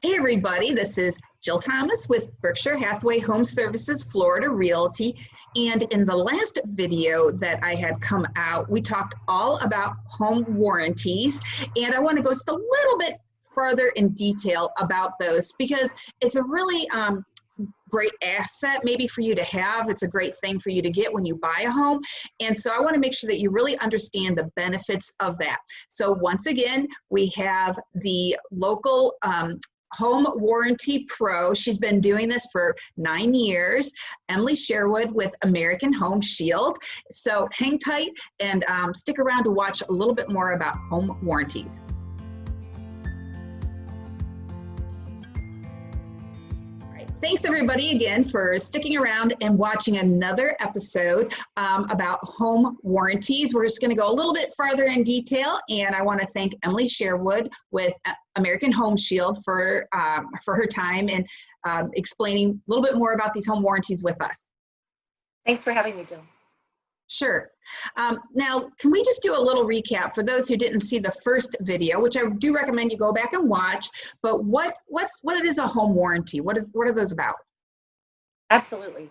Hey everybody, this is Jill Thomas with Berkshire Hathaway Home Services Florida Realty. And in the last video that I had come out, we talked all about home warranties. And I want to go just a little bit further in detail about those because it's a really great asset maybe for you to have. It's a great thing for you to get when you buy a home. And so I want to make sure that you really understand the benefits of that. So once again, we have the local Home Warranty Pro. She's been doing this for 9 years. Emily Sherwood with American Home Shield. So hang tight and stick around to watch a little bit more about home warranties. Thanks everybody again for sticking around and watching another episode about home warranties. We're just going to go a little bit farther in detail, and I want to thank Emily Sherwood with American Home Shield for her time and explaining a little bit more about these home warranties with us. Thanks for having me, Jill. Sure. Now, can we just do a little recap for those who didn't see the first video, which I do recommend you go back and watch, but what is a home warranty? What are those about? Absolutely.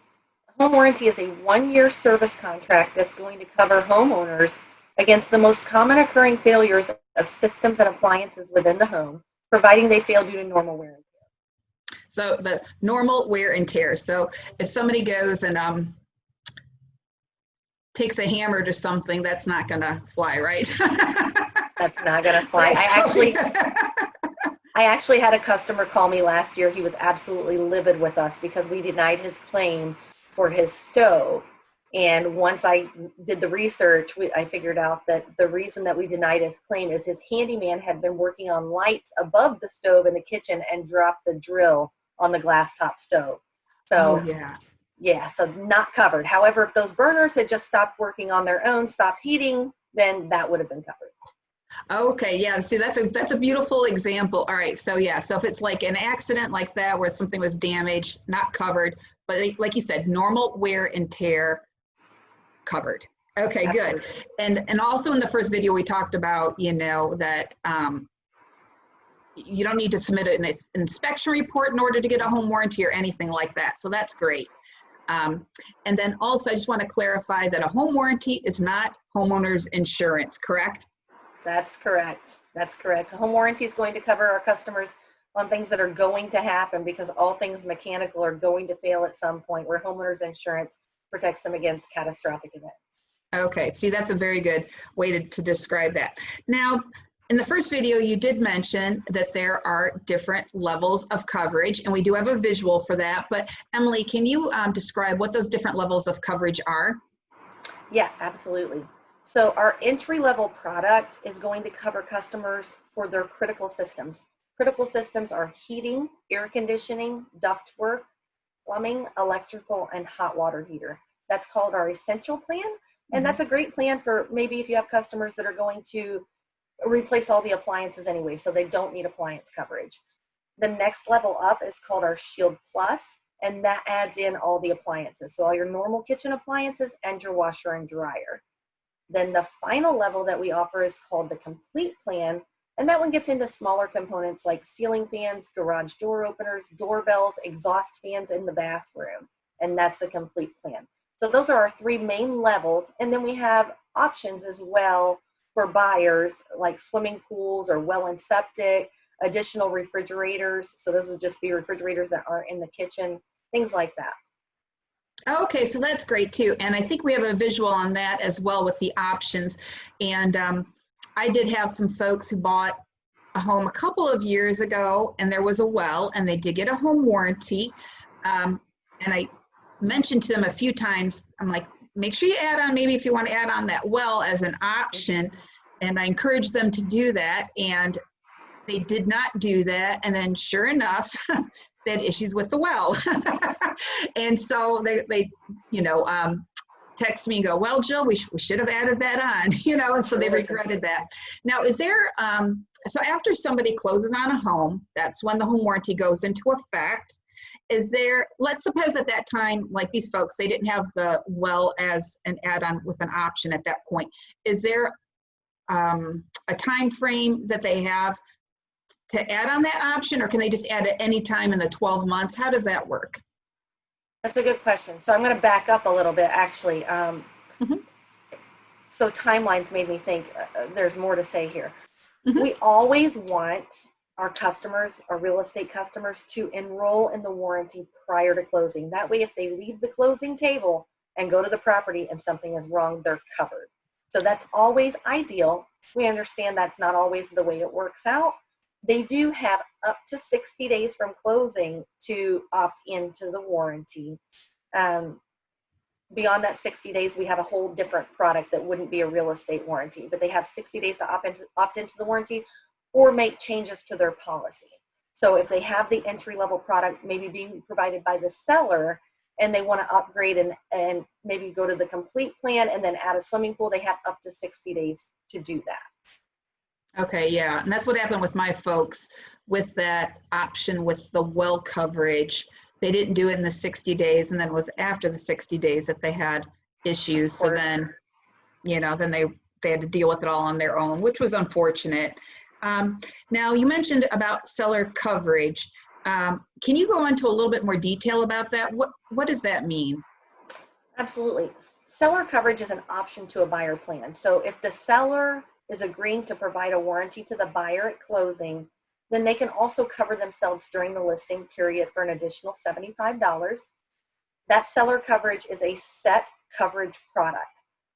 A home warranty is a 1-year service contract that's going to cover homeowners against the most common occurring failures of systems and appliances within the home, providing they fail due to normal wear and tear. So the normal wear and tear. So if somebody goes and takes a hammer to something, that's not gonna fly, right? That's not gonna fly. I actually had a customer call me last year. He was absolutely livid with us because we denied his claim for his stove. And once I did the research, I figured out that the reason that we denied his claim is his handyman had been working on lights above the stove in the kitchen and dropped the drill on the glass top stove. So oh, yeah. Yeah, so not covered. However, if those burners had just stopped working on their own, stopped heating, then that would have been covered. Okay, yeah, see, that's a beautiful example. All right, so yeah, so if it's like an accident like that where something was damaged, not covered, but like you said, normal wear and tear, covered. Okay, Absolutely. Good. And also in the first video we talked about, that you don't need to submit an inspection report in order to get a home warranty or anything like that. So that's great. And then also, I just want to clarify that a home warranty is not homeowner's insurance, correct? That's correct. That's correct. A home warranty is going to cover our customers on things that are going to happen because all things mechanical are going to fail at some point, where homeowner's insurance protects them against catastrophic events. Okay, see, that's a very good way to describe that. Now, in the first video, you did mention that there are different levels of coverage, and we do have a visual for that. But Emily, can you describe what those different levels of coverage are? Yeah, absolutely. So our entry-level product is going to cover customers for their critical systems. Critical systems are heating, air conditioning, ductwork, plumbing, electrical, and hot water heater. That's called our essential plan, and that's a great plan for maybe if you have customers that are going to replace all the appliances anyway, so they don't need appliance coverage. The next level up is called our Shield Plus, and that adds in all the appliances, so all your normal kitchen appliances and your washer and dryer. Then the final level that we offer is called the Complete Plan, and that one gets into smaller components like ceiling fans, garage door openers, doorbells, exhaust fans in the bathroom, and that's the Complete Plan. So those are our 3 main levels, and then we have options as well for buyers like swimming pools or well and septic, additional refrigerators. So those would just be refrigerators that aren't in the kitchen, things like that. Okay, so that's great too. And I think we have a visual on that as well with the options. And I did have some folks who bought a home a couple of years ago, and there was a well, and they did get a home warranty. And I mentioned to them a few times, I'm like, make sure you add on, maybe if you want to add on that well as an option. And I encouraged them to do that, and they did not do that. And then sure enough, they had issues with the well. And so they text me and go, well, Jill, we should have added that on, and so they regretted that. Now, is there, so after somebody closes on a home, that's when the home warranty goes into effect. Is there, let's suppose at that time, like these folks, they didn't have the well as an add-on with an option at that point. Is there a time frame that they have to add on that option, or can they just add it any time in the 12 months? How does that work? That's a good question. So I'm going to back up a little bit, actually. Mhm. So timelines made me think there's more to say here. Mhm. We always want our customers, our real estate customers, to enroll in the warranty prior to closing. That way, if they leave the closing table and go to the property and something is wrong, they're covered. So that's always ideal. We understand that's not always the way it works out. They do have up to 60 days from closing to opt into the warranty. Beyond that 60 days, we have a whole different product that wouldn't be a real estate warranty, but they have 60 days to opt into the warranty or make changes to their policy. So if they have the entry-level product maybe being provided by the seller and they want to upgrade and maybe go to the complete plan and then add a swimming pool, they have up to 60 days to do that. Okay, yeah, and that's what happened with my folks with that option with the well coverage. They didn't do it in the 60 days, and then it was after the 60 days that they had issues. So then, then they had to deal with it all on their own, which was unfortunate. Now, you mentioned about seller coverage. Can you go into a little bit more detail about that? What does that mean? Absolutely. Seller coverage is an option to a buyer plan. So if the seller is agreeing to provide a warranty to the buyer at closing, then they can also cover themselves during the listing period for an additional $75. That seller coverage is a set coverage product.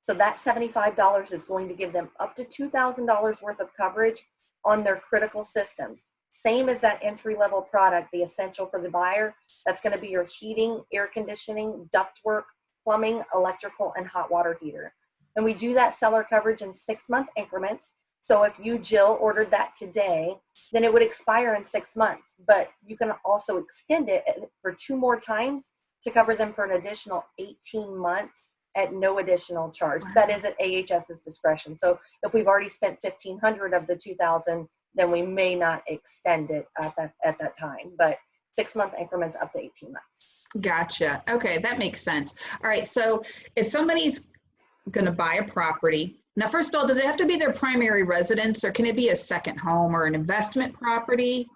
So that $75 is going to give them up to $2,000 worth of coverage on their critical systems. Same as that entry-level product, the essential for the buyer. That's going to be your heating, air conditioning, ductwork, plumbing, electrical, and hot water heater. And we do that seller coverage in 6-month increments. So if you, Jill, ordered that today, then it would expire in 6 months. But you can also extend it for 2 more times to cover them for an additional 18 months at no additional charge. Wow. That is at AHS's discretion. So if we've already spent $1,500 of the $2,000, then we may not extend it at that time. But 6-month increments up to 18 months. Gotcha. Okay, that makes sense. All right, so if somebody's going to buy a property, now first of all, does it have to be their primary residence, or can it be a second home or an investment property?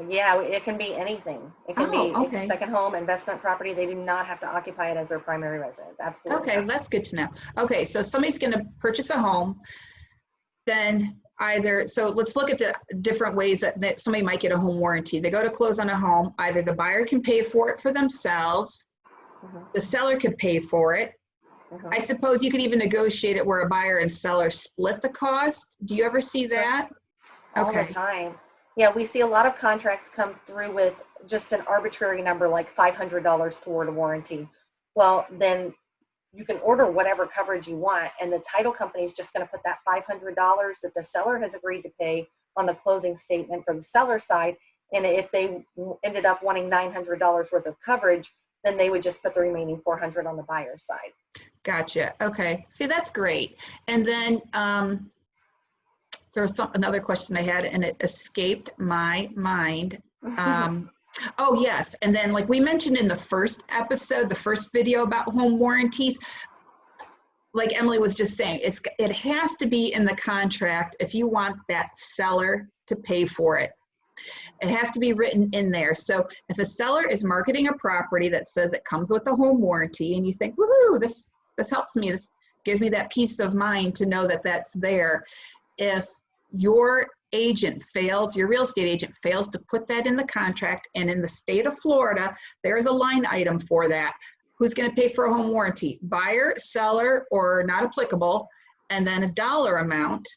Yeah, it can be anything. It can be okay. a second home, investment property. They do not have to occupy it as their primary residence. Absolutely. Okay, that's good to know. Okay, so somebody's going to purchase a home, then so let's look at the different ways that somebody might get a home warranty. They go to close on a home, either the buyer can pay for it for themselves, the seller could pay for it. I suppose you could even negotiate it where a buyer and seller split the cost. Do you ever see that? All the time. Yeah, we see a lot of contracts come through with just an arbitrary number like $500 toward a warranty. Well, then you can order whatever coverage you want, and the title company is just going to put that $500 that the seller has agreed to pay on the closing statement for the seller side. And if they ended up wanting $900 worth of coverage, then they would just put the remaining $400 on the buyer's side. Gotcha. Okay. See, that's great. And then there was another question I had, and it escaped my mind. Oh, yes. And then, like we mentioned in the first episode, the first video about home warranties, like Emily was just saying, it has to be in the contract if you want that seller to pay for it. It has to be written in there. So if a seller is marketing a property that says it comes with a home warranty, and you think, woohoo, this helps me, this gives me that peace of mind to know that that's there. If your agent fails, your real estate agent fails to put that in the contract, and in the state of Florida, there's a line item for that. Who's going to pay for a home warranty? Buyer, seller, or not applicable, and then a dollar amount.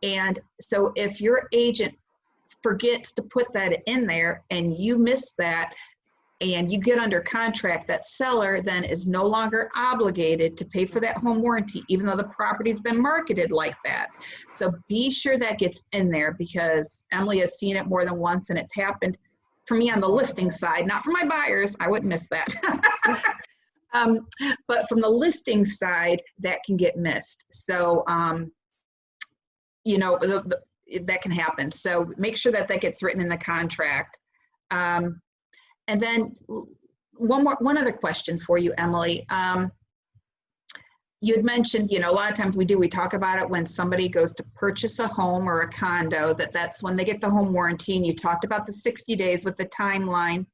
And so if your agent forgets to put that in there and you miss that and you get under contract, that seller then is no longer obligated to pay for that home warranty, even though the property's been marketed like that. So be sure that gets in there, because Emily has seen it more than once, and it's happened for me on the listing side, not for my buyers. I wouldn't miss that. But from the listing side, that can get missed. So, that can happen. So make sure that gets written in the contract. And then one other question for you, Emily. you had mentioned, a lot of times we talk about it when somebody goes to purchase a home or a condo, that's when they get the home warranty, and you talked about the 60 days with the timeline.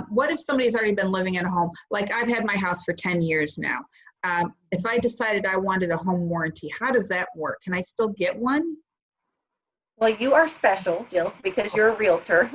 What if somebody's already been living in a home? Like I've had my house for 10 years now. If I decided I wanted a home warranty, how does that work? Can I still get one? Well, you are special, Jill, because you're a realtor.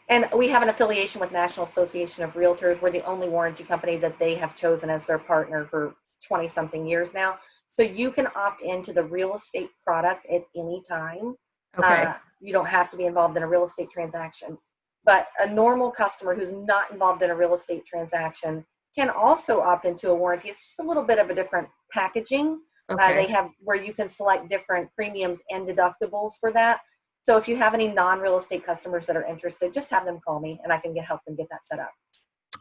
And we have an affiliation with National Association of Realtors. We're the only warranty company that they have chosen as their partner for 20 something years now. So you can opt into the real estate product at any time. Okay. You don't have to be involved in a real estate transaction. But a normal customer who's not involved in a real estate transaction can also opt into a warranty. It's just a little bit of a different packaging. Okay. They have where you can select different premiums and deductibles for that. So if you have any non-real estate customers that are interested, just have them call me and I can help them get that set up.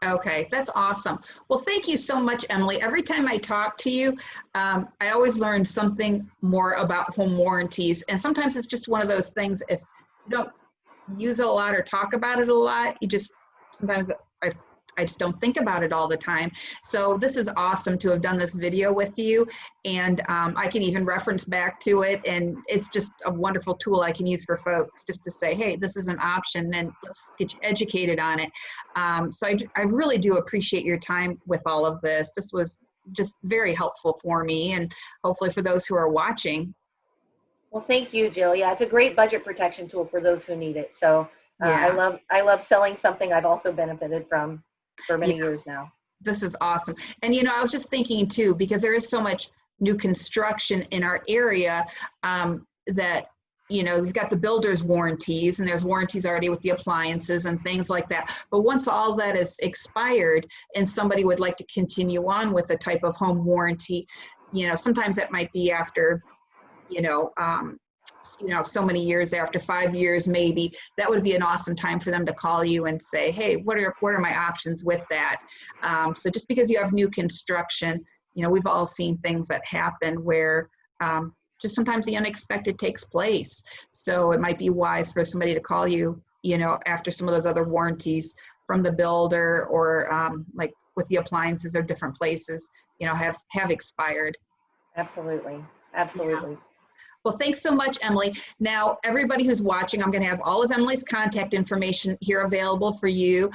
Okay, that's awesome. Well, thank you so much, Emily. Every time I talk to you, I always learn something more about home warranties. And sometimes it's just one of those things, if you don't use it a lot or talk about it a lot, sometimes I just don't think about it all the time. So this is awesome to have done this video with you, and I can even reference back to it, and it's just a wonderful tool I can use for folks just to say, hey, this is an option, and let's get you educated on it. So I really do appreciate your time with all of this. This was just very helpful for me, and hopefully for those who are watching. Well, thank you, Jill. Yeah, it's a great budget protection tool for those who need it. So Yeah. I love selling something I've also benefited from for many years now. This is awesome. And I was just thinking too, because there is so much new construction in our area, that you've got the builder's warranties, and there's warranties already with the appliances and things like that. But once all that is expired and somebody would like to continue on with a type of home warranty, sometimes that might be after so many years, after 5 years maybe, that would be an awesome time for them to call you and say, hey, what are my options with that? So just because you have new construction, we've all seen things that happen where just sometimes the unexpected takes place. So it might be wise for somebody to call you, after some of those other warranties from the builder, or like with the appliances or different places, have expired. Absolutely. Absolutely. Yeah. Well, thanks so much, Emily. Now, everybody who's watching, I'm going to have all of Emily's contact information here available for you.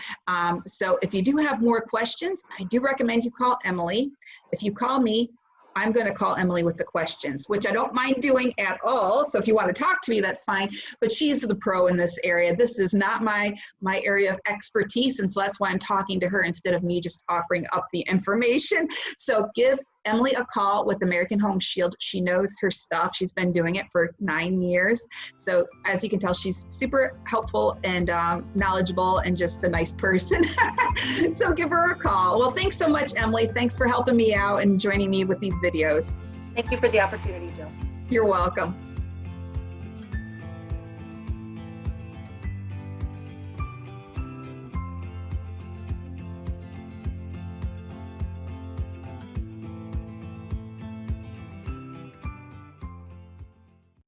So if you do have more questions, I do recommend you call Emily. If you call me, I'm going to call Emily with the questions, which I don't mind doing at all. So if you want to talk to me, that's fine. But she's the pro in this area. This is not my area of expertise, and so that's why I'm talking to her instead of me just offering up the information. So give Emily a call with American Home Shield. She knows her stuff. She's been doing it for 9 years. So as you can tell, she's super helpful and knowledgeable and just a nice person. So give her a call. Well, thanks so much, Emily. Thanks for helping me out and joining me with these videos. Thank you for the opportunity, Jill. You're welcome.